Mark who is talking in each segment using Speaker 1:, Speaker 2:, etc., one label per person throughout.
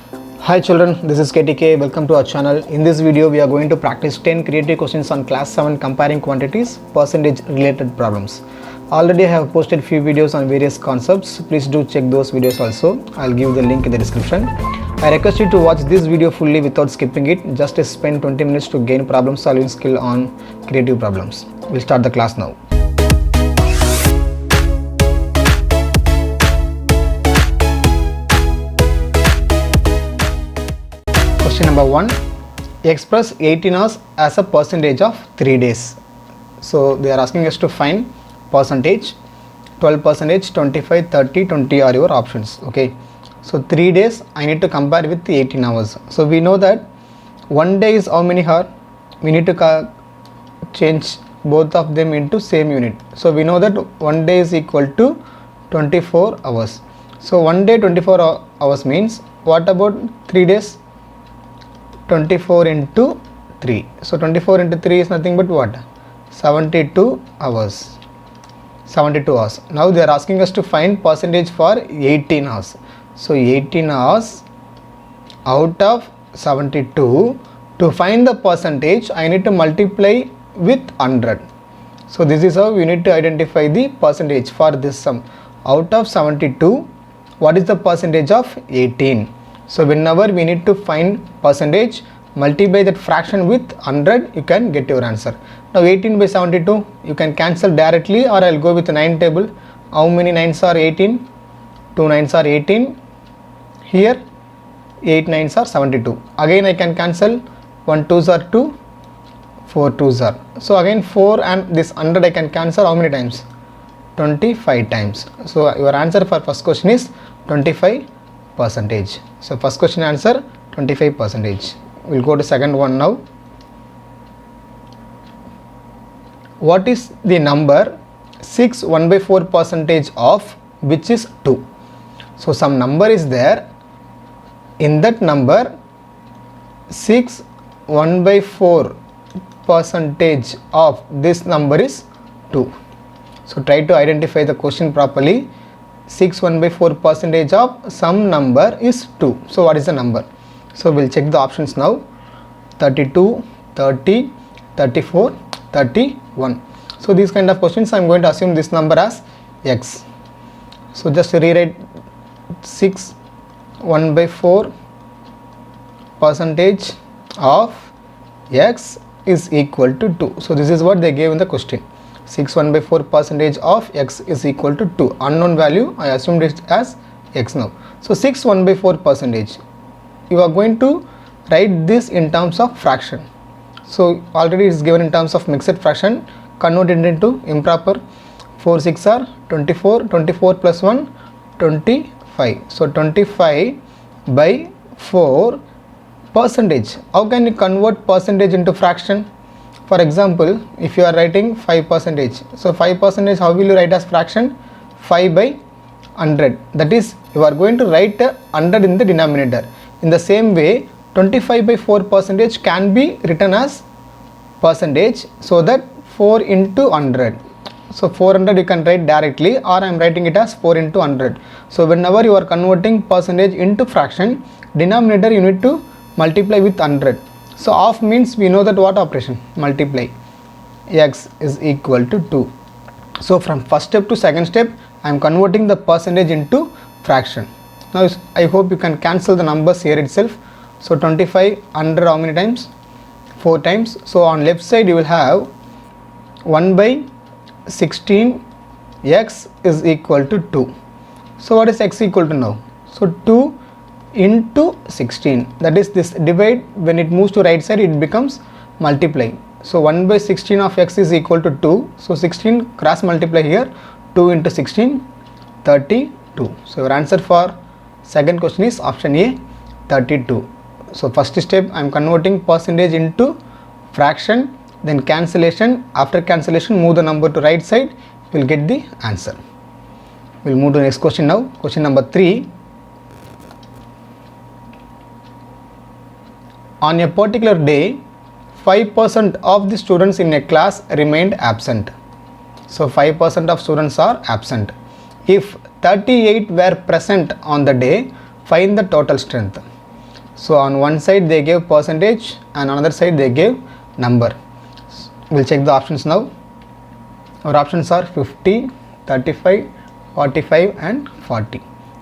Speaker 1: Hi children, this is KTK. Welcome to our channel. In this video, we are going to practice 10 creative questions on class 7 comparing quantities, percentage related problems. Already I have posted few videos on various concepts. Please do check those videos also. I'll give the link in the description. I request you to watch this video fully without skipping it. Just spend 20 minutes to gain problem solving skill on creative problems. We'll start the class now. Question number 1. Express 18 hours as a percentage of 3 days. So they are asking us to find percentage. 12 percentage, 25, 30, 20 are your options. Okay. So 3 days I need to compare with the 18 hours. So we know that 1 day is how many hours? We need to change both of them into same unit. So we know that 1 day is equal to 24 hours. So 1 day 24 hours means what about 3 days? 24 into 3. So 24 into 3 is nothing but what? 72 hours. 72 hours. Now they are asking us to find percentage for 18 hours. So 18 hours out of 72. To find the percentage, I need to multiply with 100. So this is how we need to identify the percentage for this sum. Out of 72, what is the percentage of 18? So whenever we need to find percentage, multiply that fraction with 100, you can get your answer. Now 18 by 72, you can cancel directly, or I will go with the 9 table. How many 9s are 18? 2 9s are 18. Here 8 9s are 72. Again I can cancel. 1 2s are 2. 4 2s are. So again 4 and this 100 I can cancel how many times? 25 times. So your answer for first question is 25 percentage. So first question answer 25 percentage. We'll go to second one now. What is the number 6 1 by 4 percentage of which is 2? So some number is there. In that number 6 1 by 4 percentage of this number is 2. So try to identify the question properly. 6 1 by 4 percentage of some number is 2. So what is the number? So we'll check the options now. 32, 30, 34, 31. So these kind of questions I'm going to assume this number as x. So just rewrite 6 1 by 4 percentage of x is equal to 2. So this is what they gave in the question. 6 1 by 4 percentage of x is equal to 2. Unknown value, I assumed it as x now. So 6 1 by 4 percentage. You are going to write this in terms of fraction. So already it is given in terms of mixed fraction. Convert it into improper. 4 6 are 24. 24 plus 1 25. So 25 by 4 percentage. How can you convert percentage into fraction? For example, if you are writing 5 percentage, so 5 percentage how will you write as fraction? 5 by 100. That is, you are going to write 100 in the denominator. In the same way, 25 by 4 percentage can be written as percentage, so that 4 into 100. So 400 you can write directly, or I am writing it as 4 into 100. So whenever you are converting percentage into fraction, denominator you need to multiply with 100. So half means we know that what operation? Multiply. X is equal to 2. So from first step to second step, I am converting the percentage into fraction. Now I hope you can cancel the numbers here itself. So 25 100 how many times? 4 times. So on left side you will have 1 by 16 x is equal to 2. So what is x equal to now? So 2 into 16, that is this divide, when it moves to right side it becomes multiply. So 1 by 16 of x is equal to 2. So 16 cross multiply here, 2 into 16 32. So your answer for second question is option A, 32. So first step I am converting percentage into fraction, then cancellation. After cancellation move the number to right side, you will get the answer. We will move to the next question now. Question number 3. On a particular day, 5% of the students in a class remained absent. So 5% of students are absent. If 38 were present on the day, find the total strength. So on one side they gave percentage and on another side they gave number. We'll check the options now. Our options are 50, 35, 45 and 40.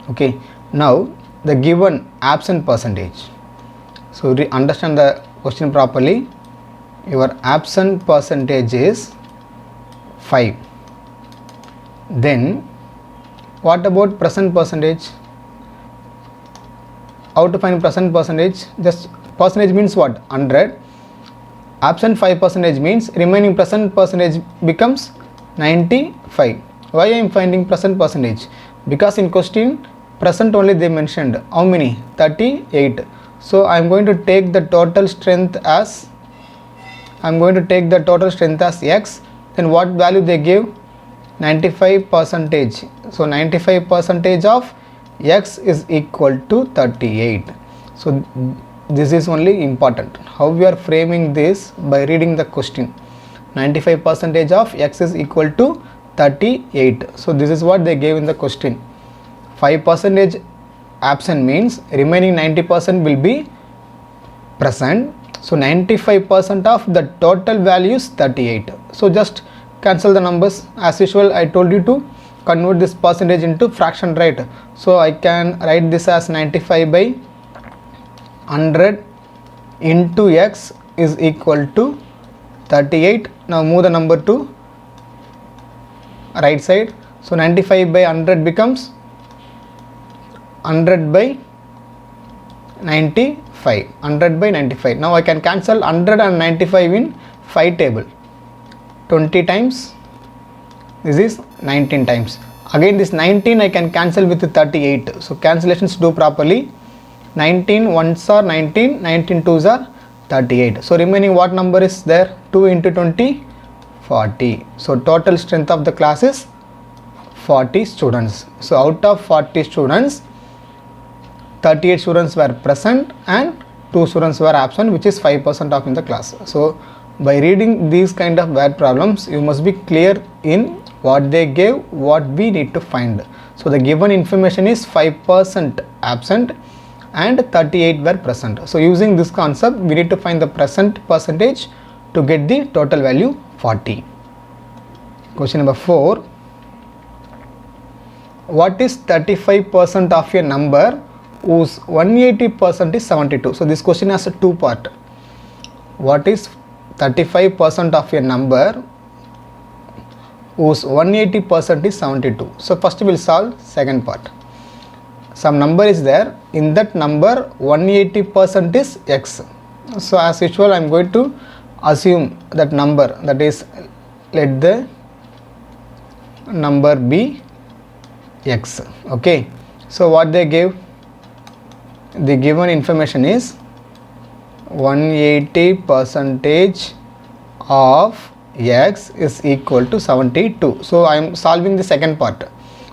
Speaker 1: Okay, now the given absent percentage. So understand the question properly. Your absent percentage is 5. Then what about present percentage? How to find present percentage? Just percentage means what? 100. Absent 5 percentage means remaining present percentage becomes 95. Why I am finding present percentage? Because in question present only they mentioned how many? 38. So I am going to take the total strength as X. Then what value they give? 95 percentage. So 95 percentage of X is equal to 38. So this is only important. How we are framing this? By reading the question. 95 percentage of X is equal to 38. So this is what they gave in the question. 5 percentage absent means remaining 90% will be present. So 95% of the total value is 38. So just cancel the numbers. As usual, I told you to convert this percentage into fraction, right? So I can write this as 95 by 100 into X is equal to 38. Now move the number to right side. So 95 by 100 becomes 100 by 95. 100 by 95. Now I can cancel 100 and 95 in 5 table. 20 times. This is 19 times. Again this 19 I can cancel with 38. So cancellations do properly. 19 ones are 19, 19 twos are 38. So remaining what number is there? 2 into 20, 40. So total strength of the class is 40 students. So out of 40 students, 38 students were present and 2 students were absent, which is 5% of in the class. So by reading these kind of bad problems, you must be clear in what they gave, what we need to find. So the given information is 5% absent and 38 were present. So using this concept, we need to find the present percentage to get the total value 40. Question number 4. What is 35% of a number whose 180% is 72? So this question has a 2 part. What is 35% of a number whose 180% is 72? So first we will solve second part. Some number is there, in that number 180% is X. So as usual I am going to assume that number, that is, let the number be X. Okay, so what they gave? The given information is 180% of X is equal to 72. So I am solving the second part.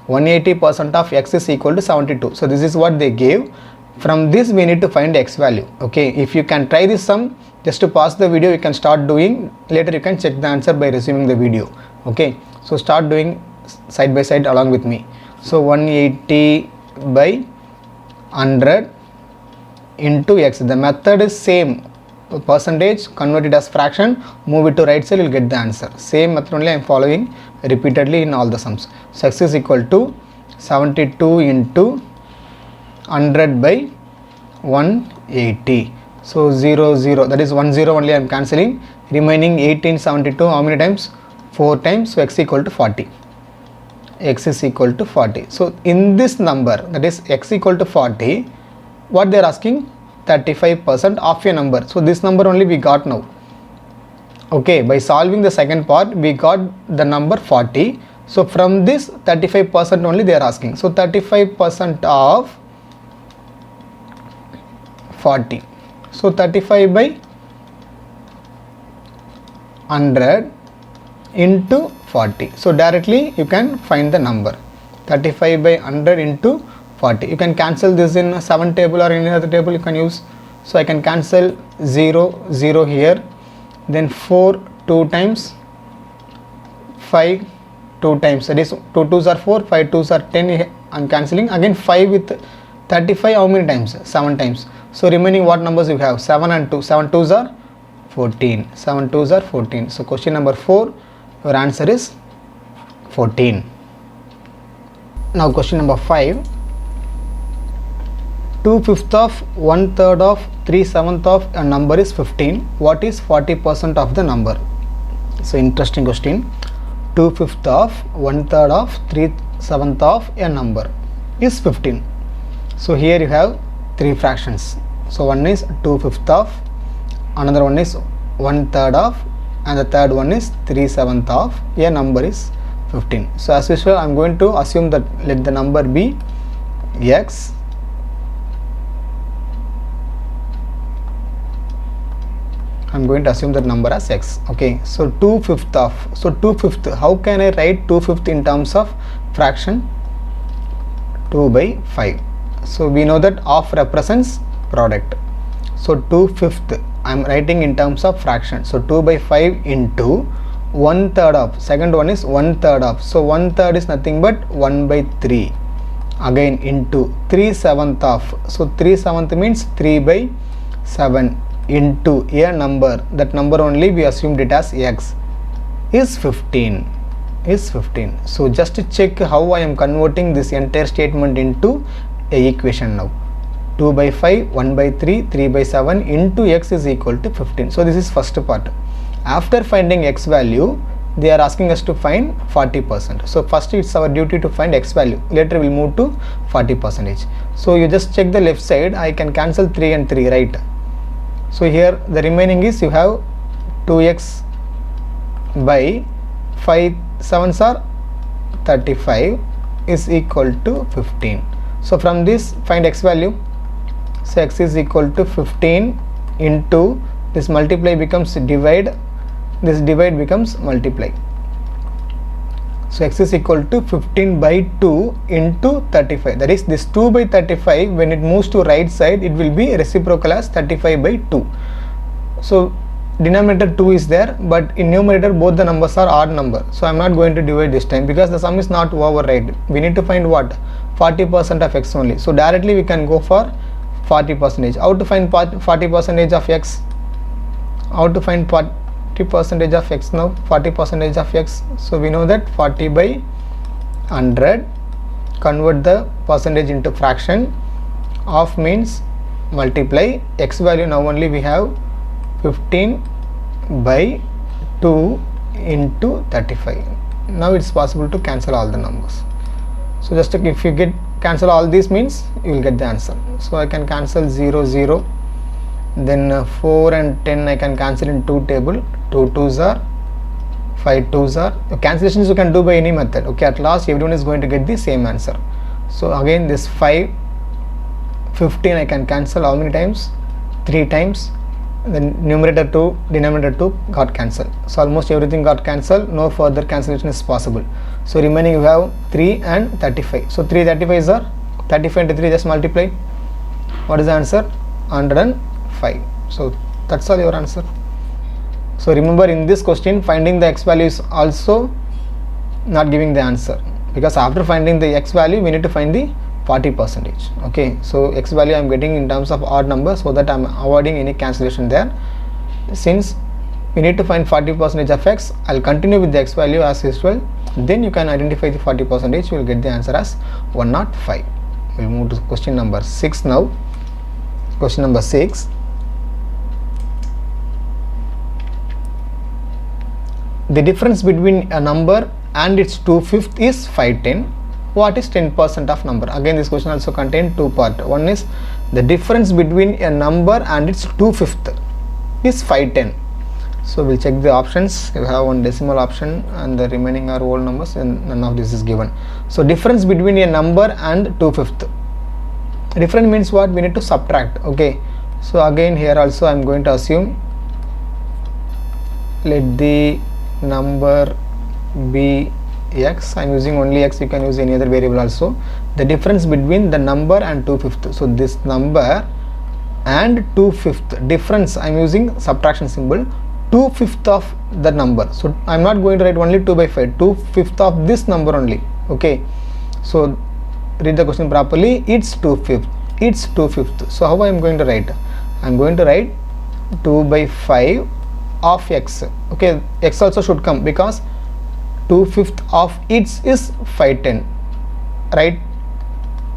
Speaker 1: 180% of X is equal to 72. So this is what they gave. From this we need to find X value. Okay, if you can try this sum, just to pause the video you can start doing. Later you can check the answer by resuming the video. Okay, so start doing side by side along with me. So 180 by 100 into X. The method is same. Percentage, convert it as fraction, move it to right side, you will get the answer. Same method only I am following repeatedly in all the sums. So X is equal to 72 into 100 by 180. So 0, 0, that is 1 0 only I am cancelling. Remaining 1872, how many times? 4 times. So X equal to 40. X is equal to 40. So in this number, that is X equal to 40, what they are asking? 35% of a number. So this number only we got now. Okay, by solving the second part we got the number 40. So from this 35% only they are asking. So 35% of 40. So 35 by 100 into 40. So directly you can find the number. 35 by 100 into 40. You can cancel this in 7 table or any other table you can use. So I can cancel 0, 0 here. Then 4 2 times, 5 2 times. That is 2 2s are 4, 5 2s are 10. I am cancelling. Again 5 with 35 how many times? 7 times. So remaining what numbers you have? 7 and 2. 7 2s are 14. 7 2s are 14. So question number 4, your answer is 14. Now question number 5. 2/5 of 1/3 of 3/7 of a number is 15. What is 40% of the number? So interesting question. 2/5 of 1/3 of 3/7 of a number is 15. So here you have three fractions. So one is 2/5 of, another one is 1/3 of, and the third one is 3/7 of a number is 15. So as usual, I am going to assume that let the number be x. I am going to assume that number as x. Okay, so 2/5 of, so 2/5, how can I write 2/5 in terms of fraction? 2/5. So we know that half represents product. So 2/5 I am writing in terms of fraction. So 2/5 into 1/3 of, second one is 1/3 of, so 1/3 is nothing but 1/3, again into 3/7 of, so 3/7 means 3/7 into a number, that number only we assumed it as x, is 15, is 15. So just to check how I am converting this entire statement into a equation now. 2/5, 1/3, 3/7 into x is equal to 15. So this is first part. After finding x value, they are asking us to find 40%. So first it's our duty to find x value, later we'll move to 40%. So you just check the left side, I can cancel 3 and 3, right? So here the remaining is, you have 2x by 5 7s are 35 is equal to 15. So from this find x value. So x is equal to 15 into this multiply becomes divide, this divide becomes multiply. So x is equal to 15 by 2 into 35, that is this 2 by 35, when it moves to right side it will be reciprocal as 35 by 2. So denominator 2 is there, but in numerator both the numbers are odd number, so I am not going to divide this time because the sum is not over, right? We need to find what? 40% of x only. So directly we can go for 40%. How to find 40% of x? How to find 40% of x now? 40% of x. So we know that 40 by 100, convert the percentage into fraction, half means multiply, x value now only we have 15 by 2 into 35. Now it's possible to cancel all the numbers. So just if you get cancel all these means you will get the answer. So I can cancel 0 0, then 4 and 10 I can cancel in 2 table, 2 2s are 5 2s are, cancellations you can do by any method. Okay, at last everyone is going to get the same answer. So again this 5 15 I can cancel how many times? 3 times. Then numerator 2 denominator 2 got cancelled. So almost everything got cancelled, no further cancellation is possible. So remaining you have 3 and 35. So 3 35s are 35 into 3, just multiply. What is the answer? 105. So that's all your answer. So remember, in this question finding the x value is also not giving the answer, because after finding the x value we need to find the 40%. Okay, so x value I am getting in terms of odd number, so that I am avoiding any cancellation there. Since we need to find 40% of x, I will continue with the x value as usual. Then you can identify the 40%, you will get the answer as 105. We will move to question number 6 now. Question number 6. The difference between a number and its 2/5 is 510. What is 10% of number? Again this question also contains two parts. One is the difference between a number and its 2/5 is 510. So we'll check the options. You have one decimal option and the remaining are whole numbers, and none of this is given. So difference between a number and 2/5. Difference means what? We need to subtract. Okay, so again here also I am going to assume let the number be x. I am using only x, you can use any other variable also. The difference between the number and 2/5. So this number and 2/5 difference, I am using subtraction symbol. 2/5 of the number, so I am not going to write only 2/5, 2/5 of this number only. Okay, so read the question properly. It's 2/5. its 2/5. So how I am going to write? I am going to write 2/5 of x. Okay, x also should come because 2/5 of its is 510, right?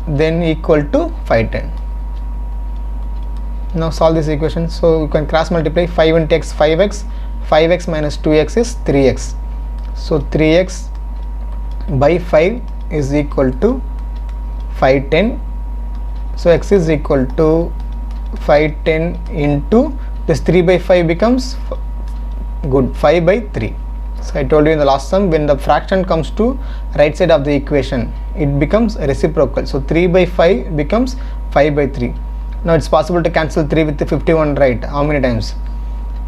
Speaker 1: Then equal to 510. Now solve this equation. So you can cross multiply 5 into x, 5x. 5x minus 2x is 3x. So 3x by 5 is equal to 510. So x is equal to 510 into this 3/5 becomes 5/3. So I told you in the last sum, when the fraction comes to right side of the equation, it becomes reciprocal. So 3/5 becomes 5/3. Now it's possible to cancel 3 with the 51, right? How many times?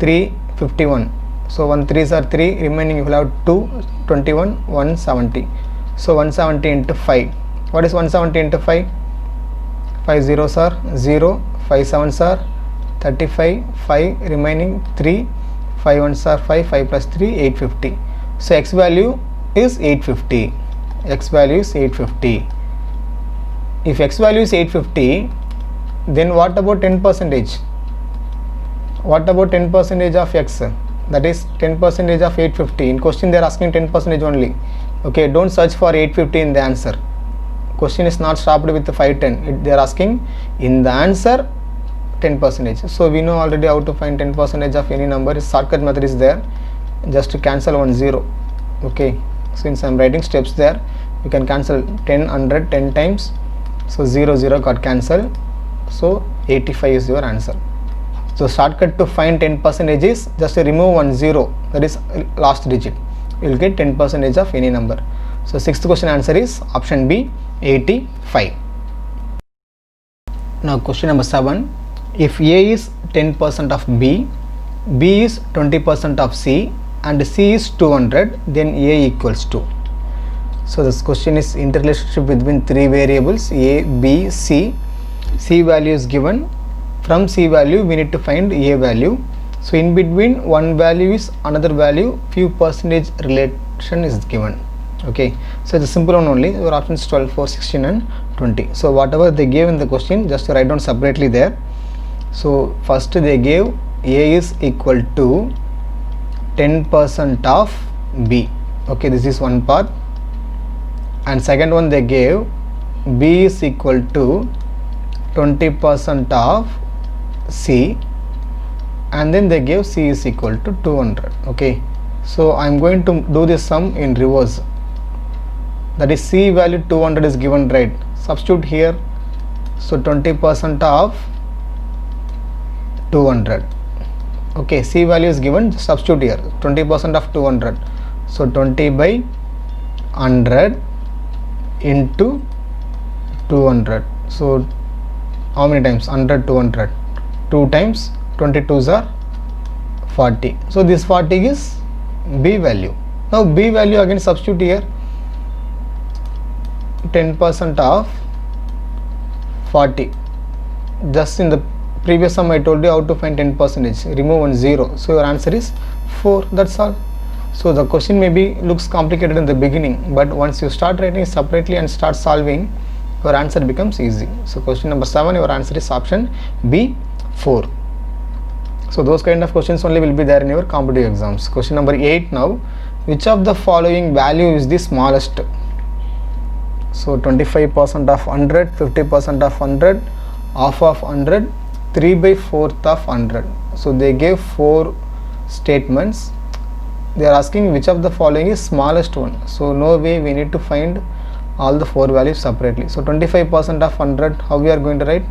Speaker 1: 3, 51. So 1 3s are 3, remaining you will have 2, 21, 170. So 170 into 5. What is 170 into 5? 5 zeros are 0, 5 sevens are 35, 5 remaining 3, 5 ones are 5, 5 plus 3, 850. So x value is 850. X value is 850. If x value is 850, then what about 10%? What about 10% of x? That is 10% of 850. In question they are asking 10% only. Okay, don't search for 850 in the answer. Question is not stopped with the 510. They are asking in the answer 10%. So we know already how to find 10% of any number. Shortcut method is there. Just to cancel 1 0. Okay, since I am writing steps there, you can cancel 10, 100, 10 times. So 0 0 got cancelled. So 85 is your answer. So shortcut to find 10% is just to remove 1 0, that is last digit. You will get 10% of any number. So sixth question answer is option B, 85. Now question number 7. If A is 10% of B, B is 20% of C, and C is 200, then A equals to. So this question is interrelationship between three variables A, B, C. C value is given. From C value we need to find A value. So in between one value is another value, few percentage relation is given. Okay, so it's a simple one only. Your options 12, 4, 16 and 20. So whatever they gave in the question, just write down separately there. So first they gave A is equal to 10% of B. Okay, this is one part. And second one they gave B is equal to 20% of C, and then they gave C is equal to 200. Okay, so I am going to do this sum in reverse. That is C value 200 is given, right? Substitute here. So 20% of 200. Okay, C value is given, substitute here. 20% of 200. So 20 by 100 into 200. So how many times? 100, 200. 2 times 22s are 40. So this 40 is B value. Now B value again substitute here. 10% of 40. Just in the previous sum I told you how to find 10%. Remove 1 0. So your answer is 4. That's all. So the question maybe looks complicated in the beginning, but once you start writing separately and start solving, your answer becomes easy. So question number 7, your answer is option B, 4. So those kind of questions only will be there in your competitive exams. Question number 8 now. Which of the following value is the smallest? So 25% of 100, 50% of 100, half of 100, 3/4 of 100. So they gave 4 statements. They are asking which of the following is smallest one. So no way we need to find all the 4 values separately. So 25% of 100, how we are going to write?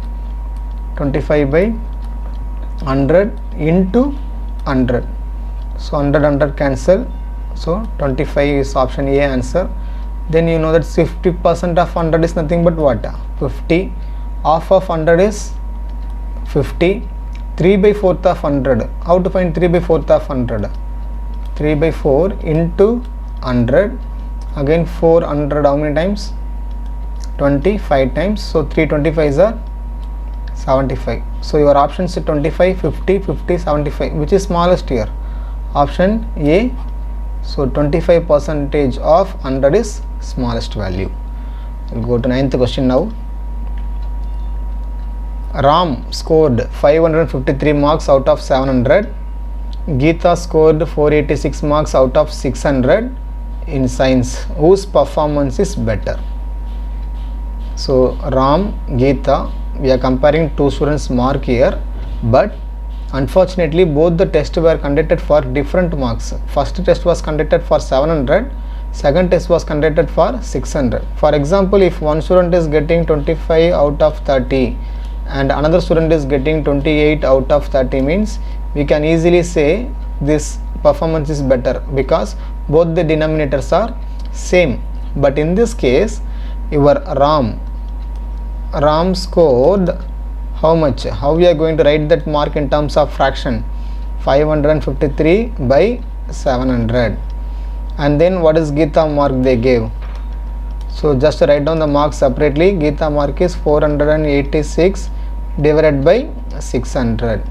Speaker 1: 25 by 100 into 100. So 100 100 cancel. So 25 is option A answer. Then you know that 50% of 100 is nothing but what? 50. Half of 100 is 50. 3/4 of 100. How to find 3/4 of 100? 3/4 into 100. Again 400 how many times? 25 times. So 325s are 75. So your options are 25, 50, 50, 75. Which is smallest here? Option A. So 25% of 100 is smallest value. We'll go to 9th question now. Ram scored 553 marks out of 700. Geeta scored 486 marks out of 600 in science. Whose performance is better? So Ram, Geeta, we are comparing two students' mark here, but unfortunately both the tests were conducted for different marks. First test was conducted for 700, second test was conducted for 600. For example, if one student is getting 25 out of 30 and another student is getting 28 out of 30, means we can easily say this performance is better because both the denominators are same. But in this case, your Ram scored how much? How we are going to write that mark in terms of fraction? 553 by 700. And then what is Geeta mark they gave? So just write down the marks separately. Geeta mark is 486 divided by 600.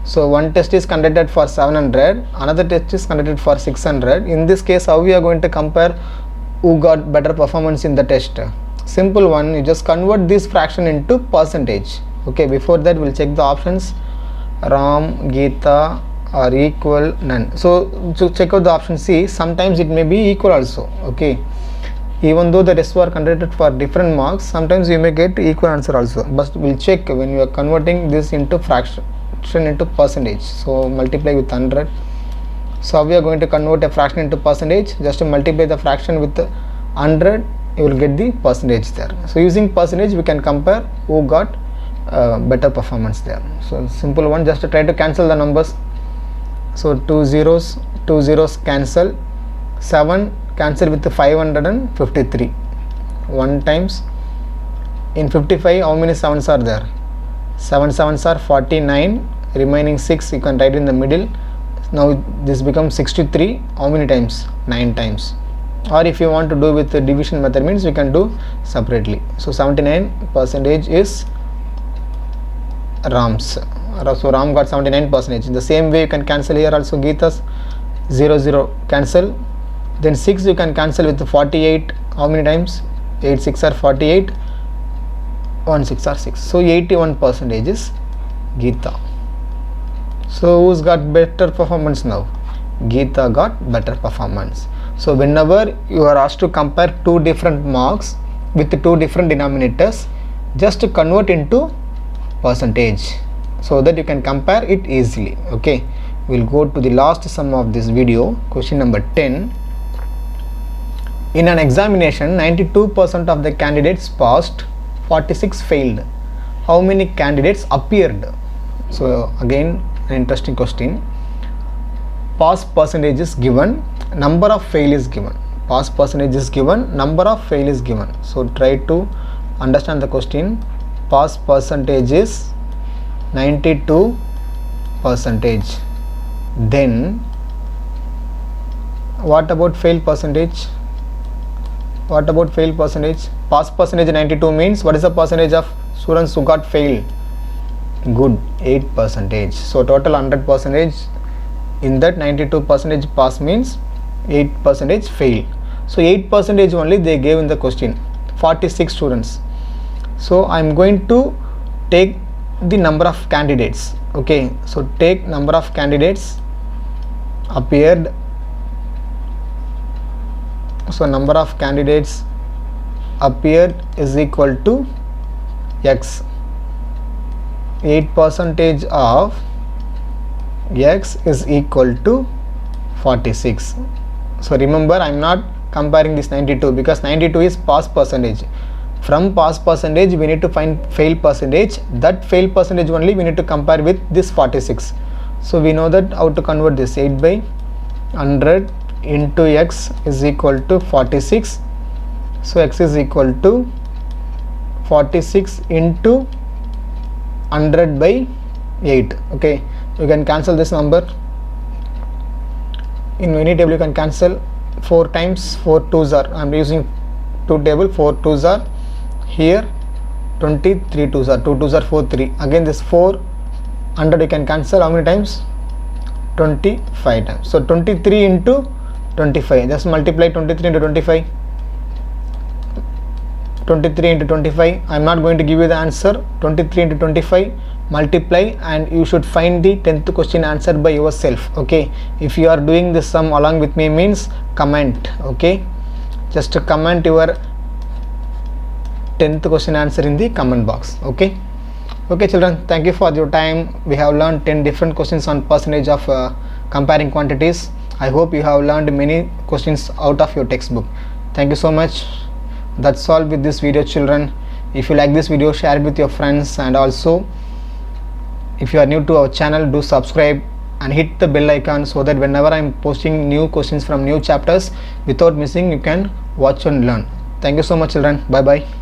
Speaker 1: So one test is conducted for 700, another test is conducted for 600. In this case, how we are going to compare who got better performance in the test? Simple one, you just convert this fraction into percentage. Okay, before that we'll check the options. Ram, Geeta are equal, none. So to check out the option C, sometimes it may be equal also. Okay, even though the tests were conducted for different marks, sometimes you may get equal answer also, but we'll check when you are converting this into fraction into percentage. So multiply with 100. So how we are going to convert a fraction into percentage? Just to multiply the fraction with 100, you will get the percentage there. So using percentage we can compare who got better performance there. So simple one, just to try to cancel the numbers. So two zeros cancel, 7 cancel with 553, 1 times. In 55 how many 7s are there? 7 7s are 49, remaining 6 you can write in the middle. Now this becomes 63, how many times? 9 times. Or if you want to do with the division method, means you can do separately. So 79% is Ram's. So Ram got 79%. In the same way you can cancel here also. Geeta's 0 cancel, then 6 you can cancel with 48, how many times? 8 6 are 48, 1 6 are 6. So 81% is Geeta. So who's got better performance now? Geeta got better performance. So whenever you are asked to compare two different marks with two different denominators, just to convert into percentage so that you can compare it easily. Okay, we'll go to the last sum of this video. Question number 10. In an examination, 92% of the candidates passed, 46 failed. How many candidates appeared? So again an interesting question. Pass percentage is given, number of fail is given. Pass percentage is given, number of fail is given. So try to understand the question. Pass percentage is 92%. Then what about fail percentage? What about fail percentage? Pass percentage 92 means what is the percentage of students who got failed? Good, 8%. So total 100%. In that 92% pass means 8% fail. So 8% only they gave in the question, 46 students. So I am going to take the number of candidates. Okay, so take number of candidates appeared. So number of candidates appeared is equal to X. 8% of X is equal to 46. So remember, I am not comparing this 92 because 92 is pass percentage. From pass percentage we need to find fail percentage. That fail percentage only we need to compare with this 46. So we know that how to convert this. 8 by 100 into X is equal to 46. So X is equal to 46 into 100 by 8. Okay, you can cancel this number. In any table you can cancel 4 times 4 2s are, I am using 2 table, 4 2s are here, 20 3 2s are, 2 2s are 4 3. Again this 400 you can cancel how many times? 25 times. So 23 into 25, just multiply 23 into 25. 23 into 25. I'm not going to give you the answer. 23 into 25 multiply, and you should find the 10th question answer by yourself. Okay, if you are doing this sum along with me means comment. Okay, just comment your 10th question answer in the comment box. Okay, children, thank you for your time. We have learned 10 different questions on percentage of comparing quantities. I hope you have learned many questions out of your textbook. Thank you so much. That's all with this video, children. If you like this video, share it with your friends, and also if you are new to our channel, do subscribe and hit the bell icon so that whenever I am posting new questions from new chapters without missing, you can watch and learn. Thank you so much, children. Bye bye.